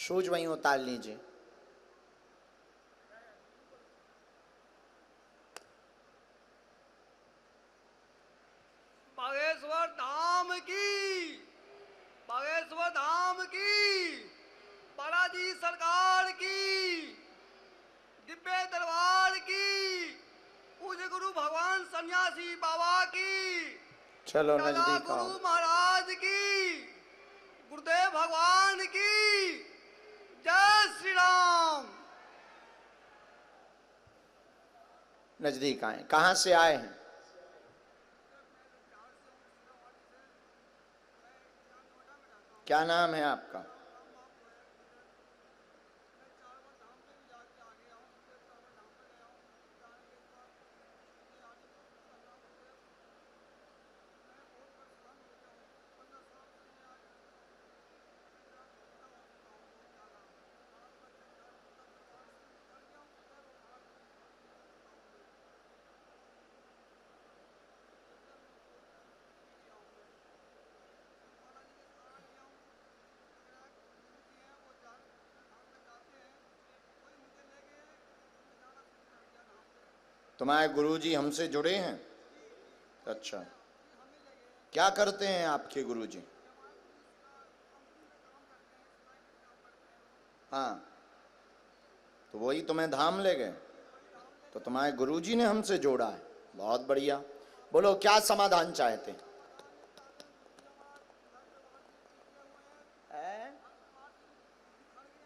Shoes वहीं उतार लीजिए। बागेश्वर धाम की, बागेश्वर धाम की, बालाजी सरकार की, दिव्य दरबार की, पूज्य गुरु भगवान सन्यासी बाबा की, चलो दादा नजदीक आओ। गुरु महाराज की, गुरुदेव भगवान की जय श्री राम। नजदीक आए। कहां से आए हैं? क्या नाम है आपका? तुम्हारे गुरुजी हमसे जुड़े हैं? अच्छा, क्या करते हैं आपके गुरुजी? हाँ, तो वही तुम्हें धाम ले गए? तो तुम्हारे गुरुजी ने हमसे जोड़ा है। बहुत बढ़िया। बोलो क्या समाधान चाहते हैं?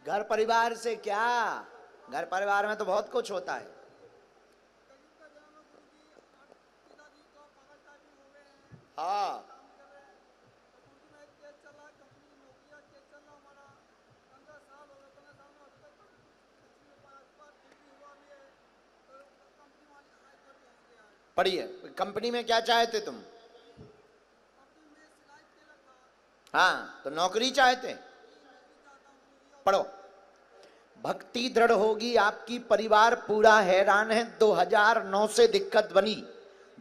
घर परिवार से क्या? घर परिवार में तो बहुत कुछ होता है। हाँ, पढ़िए। कंपनी में क्या चाहते तुम? हाँ, तो नौकरी चाहते? पढ़ो। भक्ति दृढ़ होगी आपकी, परिवार पूरा हैरान है। 2009 से दिक्कत बनी,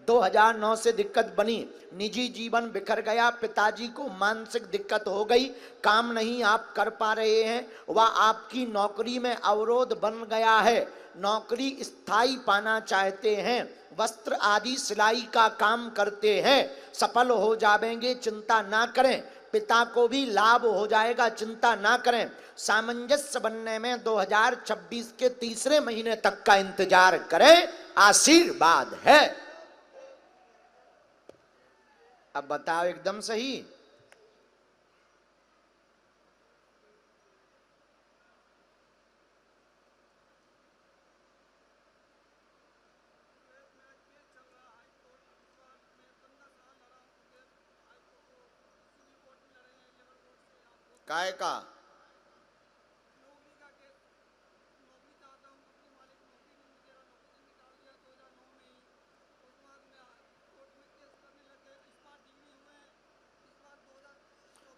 2009 से दिक्कत बनी। निजी जीवन बिखर गया, पिताजी को मानसिक दिक्कत हो गई, काम नहीं आप कर पा रहे हैं, वह आपकी नौकरी में अवरोध बन गया है। नौकरी स्थायी पाना चाहते हैं, वस्त्र आदि सिलाई का काम करते हैं, सफल हो जाएंगे, चिंता ना करें। पिता को भी लाभ हो जाएगा, चिंता ना करें। सामंजस्य बनने में 2026 के तीसरे महीने तक का इंतजार करें, आशीर्वाद है। अब बताओ एकदम सही? काय का?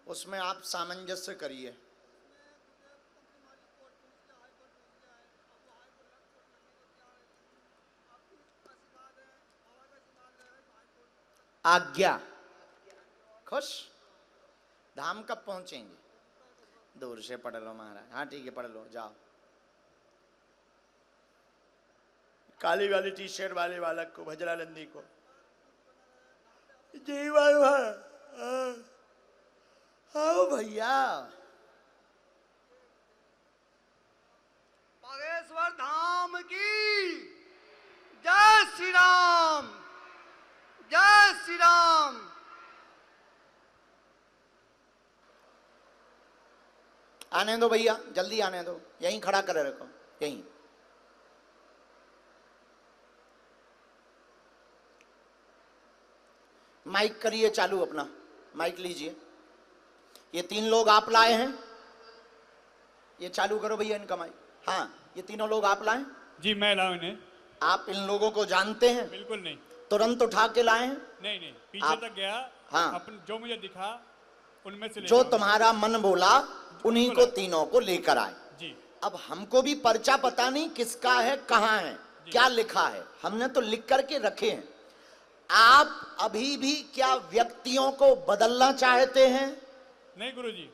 उसमें आप सामंजस्य करिए। आज्ञा। खुश? धाम कब पहुंचेंगे? दूर से पढ़ लो महाराज। हाँ ठीक है, पढ़ लो, जाओ। काली वाली टी शर्ट वाले बालक को, भजरानंदी को जी आओ भैया। बागेश्वर धाम की जय श्री राम, जय श्री राम। आने दो भैया, जल्दी आने दो, यहीं खड़ा कर रखो, यहीं। माइक करिए चालू अपना, माइक लीजिए। ये 3 लोग आप लाए हैं, ये चालू करो भैया इनका माइक। हाँ, ये तीनों लोग आप लाए? जी मैं लाऊं इन्हें। आप इन लोगों को जानते हैं? बिल्कुल नहीं। तुरंत उठा के लाए हैं? नहीं नहीं, पीछे तक गया। हाँ, अपन जो मुझे दिखा उनमें से जो तुम्हारा मन बोला उन्हीं को, तीनों को लेकर आए जी। अब हमको भी पर्चा पता नहीं किसका है, कहाँ है, क्या लिखा है, हमने तो लिख करके रखे हैं। आप अभी भी क्या व्यक्तियों को बदलना चाहते हैं? नहीं गुरुजी।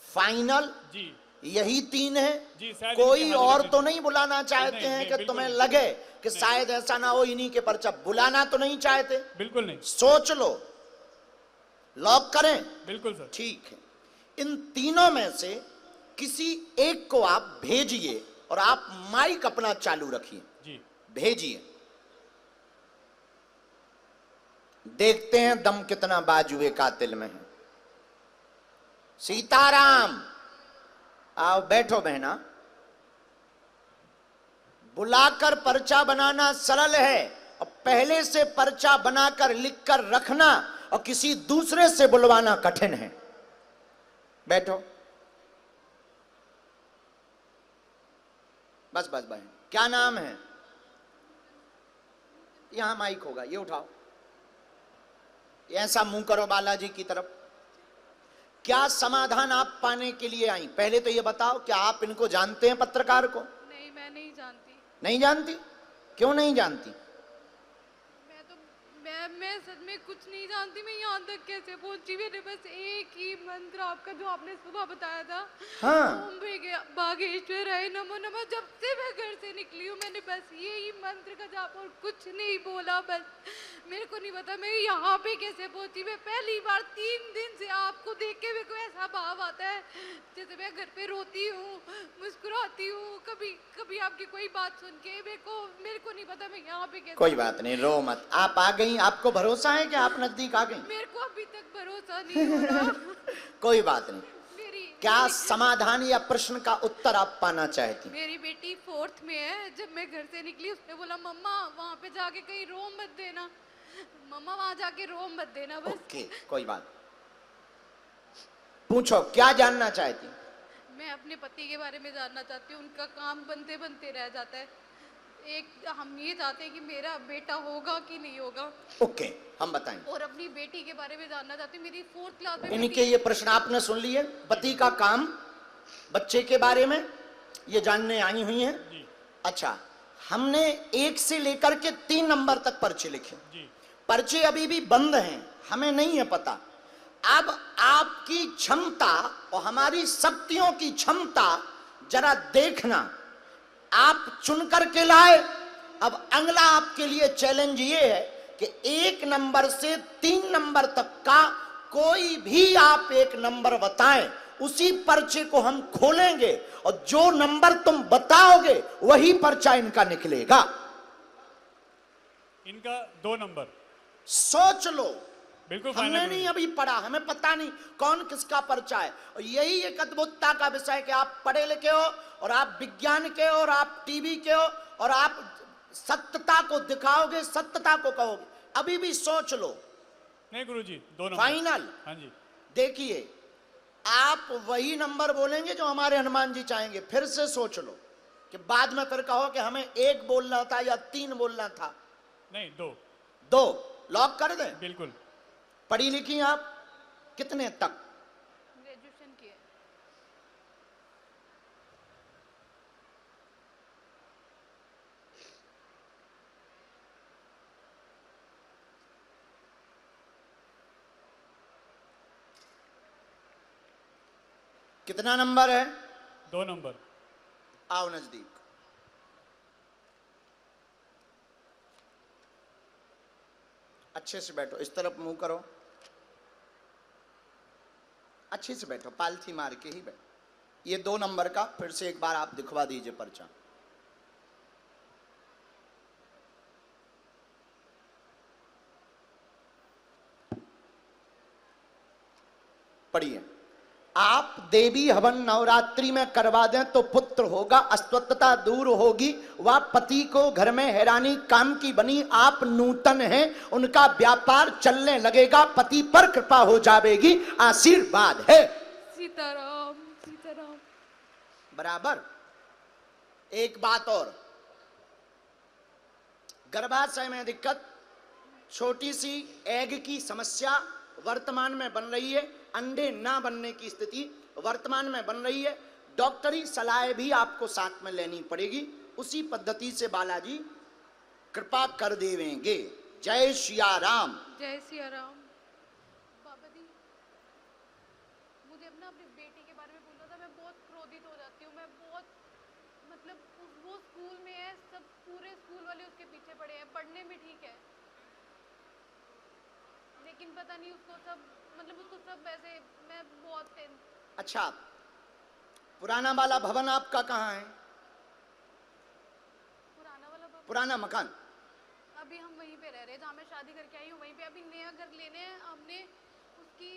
फाइनल? जी। यही 3 है। जी, शायद कोई इनके और हाजिरी तो में- नहीं बुलाना चाहते नहीं, हैं नहीं, कि बिल्कुल तुम्हें नहीं। लगे कि नहीं। शायद ऐसा ना हो इन्हीं के पर्चा, बुलाना तो नहीं चाहते। बिल्कुल नहीं, सोच लो, लॉक करें। बिल्कुल सर। ठीक है, इन तीनों में से किसी एक को आप भेजिए और आप माइक अपना चालू रखिए। जी, भेजिए, देखते हैं दम कितना बाजुए कातिल में है। सीताराम, आओ बैठो बहना। बुलाकर पर्चा बनाना सरल है और पहले से पर्चा बनाकर लिखकर रखना और किसी दूसरे से बुलवाना कठिन है। बैठो, बस बस बहन, क्या नाम है? यहां माइक होगा, ये उठाओ, ऐसा मुंह करो बालाजी की तरफ। क्या समाधान आप पाने के लिए आई? पहले तो ये बताओ, क्या आप इनको जानते हैं, पत्रकार को? नहीं, मैं नहीं जानती। नहीं जानती? क्यों नहीं जानती? मैं तो मैं सच में कुछ नहीं जानती। मैं यहाँ तक कैसे पहुंची? मैंने बस एक ही मंत्र आपका जो आपने सुबह बताया था, हाँ। ओम भागेश्वर है नमो नमः। जब से मैं घर से निकली हूँ मैंने बस यही मंत्र का जाप और कुछ नहीं बोला। बस मेरे को नहीं पता मैं यहाँ पे कैसे पहुंची। मैं पहली बार 3 दिन से आपको देख के मेरे को ऐसा भाव आता है जैसे मैं घर पे रोती हूँ, मुस्कुराती हूँ। कभी कभी आपकी कोई बात सुन के मेरे को नहीं पता मैं यहाँ पे कैसे। कोई बात नहीं, रो मत। आप आ गई, आपको भरोसा है कि आप नजदीक आ गई? मेरे को अभी तक भरोसा नहीं हो रहा। कोई बात नहीं। मेरी क्या समाधान या प्रश्न का उत्तर आप पाना चाहती? मेरी बेटी 4th में है। जब मैं घर से निकली उसने बोला मम्मा वहाँ पे जाके कहीं रो मत देना, मम्मा वहाँ जाके रो मत देना। बस ओके, कोई बात। पूछो, क्या जानना चाहती? मैं अपने पति के बारे में जानना चाहती हूँ। उनका काम बनते बनते रह जाता है। एक हम ये चाहते हैं कि मेरा बेटा होगा कि नहीं होगा, ओके, हम बताएंगे। और अपनी बेटी के बारे में जानना चाहती हूँ। मेरी 4th क्लास में इनके ये प्रश्न आपने सुन लिए, पति का काम, बच्चे के बारे में ये जानने आई हुई हैं। जी, अच्छा, हमने 1 से लेकर के 3 नंबर तक पर्चे लिखे। जी, पर्चे अभी भी बंद हैं, हमें नहीं है पता। अब आपकी क्षमता और हमारी शक्तियों की क्षमता जरा देखना। आप चुन करके लाए। अब अगला आपके लिए चैलेंज ये है कि 1 नंबर से 3 नंबर तक का कोई भी आप एक नंबर बताएं, उसी पर्चे को हम खोलेंगे और जो नंबर तुम बताओगे वही पर्चा इनका निकलेगा। इनका 2 नंबर। सोच लो, बिल्कुल हमने फाइनल। नहीं अभी पढ़ा, हमें पता नहीं कौन किसका पर्चा है। और यही एक अद्भुतता का विषय है कि आप पढ़े लिखे हो और आप विज्ञान के हो और आप टीवी के हो और आप सत्यता को दिखाओगे, सत्यता को कहोगे। अभी भी सोच लो। नहीं गुरुजी, 2 नंबर फाइनल। हाँ जी। देखिए, आप वही नंबर बोलेंगे जो हमारे हनुमान जी चाहेंगे। फिर से सोच लो कि बाद में फिर कहो कि हमें 1 बोलना था या 3 बोलना था। नहीं, 2। 2 लॉक कर दें? बिल्कुल। पढ़ी लिखी आप कितने तक? ग्रेजुएशन किया है। कितना नंबर है? 2 नंबर। आओ नजदीक। अच्छे से बैठो, इस तरफ मुंह करो, अच्छे से बैठो, पालथी मार के ही बैठो। ये 2 नंबर का फिर से एक बार आप दिखवा दीजिए पर्चा। पढ़िए। आप देवी हवन नवरात्रि में करवा दें तो पुत्र होगा, अस्वस्थता दूर होगी, वह पति को घर में हैरानी काम की बनी। आप नूतन हैं, उनका व्यापार चलने लगेगा, पति पर कृपा हो जाएगी, आशीर्वाद है। सीताराम सीताराम। बराबर। एक बात और, गर्भाशय में दिक्कत, छोटी सी एग की समस्या वर्तमान में बन रही है, अंडे ना बनने की स्थिति वर्तमान में बन रही है। डॉक्टरी सलाह भी आपको साथ में लेनी पड़ेगी, उसी पद्धति से बालाजी कृपा कर देवेंगे। जय सिया राम। जय सिया राम। बाबा जी मुझे अपना अपनी बेटी के बारे में बोलना था, मैं बहुत क्रोधित हो जाती हूँ। मैं बहुत मतलब वो स्कूल में है, सब पूरे स्कूल वाले उसके पीछे पड़े हैं, पढ़ने में ठीक है, लेकिन पता नहीं उसको सब मतलब उसको सब ऐसे, मैं बहुत अच्छा, पुराना वाला भवन आपका कहाँ है? पुराना वाला पुराना मकान? अभी हम वहीं पे रह रहे हैं जहाँ मैं शादी करके आई हूँ, वहीं पे। अभी नया घर लेने हैं हमने, उसकी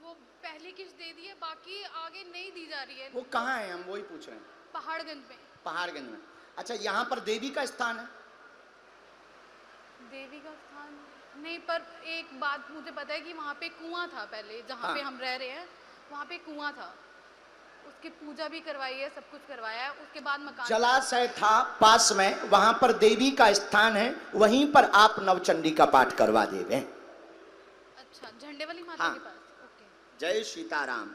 वो पहली किस्त दे दी है, बाकी आगे नहीं दी जा रही है। वो कहाँ है, हम वही पूछ रहे हैं। पहाड़गंज में। पहाड़गंज में। अच्छा, यहाँ पर देवी का स्थान है? देवी का स्थान नहीं, पर एक बात मुझे पता है कि वहाँ पे कुआं था पहले, जहाँ हाँ। पे हम रह रहे हैं वहाँ पे कुआं था, उसकी पूजा भी करवाई है, सब कुछ करवाया है। उसके बाद मकान जलाशय था पास में, वहां पर देवी का स्थान है, वहीं पर आप नवचंडी का पाठ करवा देवे। अच्छा, झंडे वाली माता हाँ। के पास। ओके। जय सीताराम।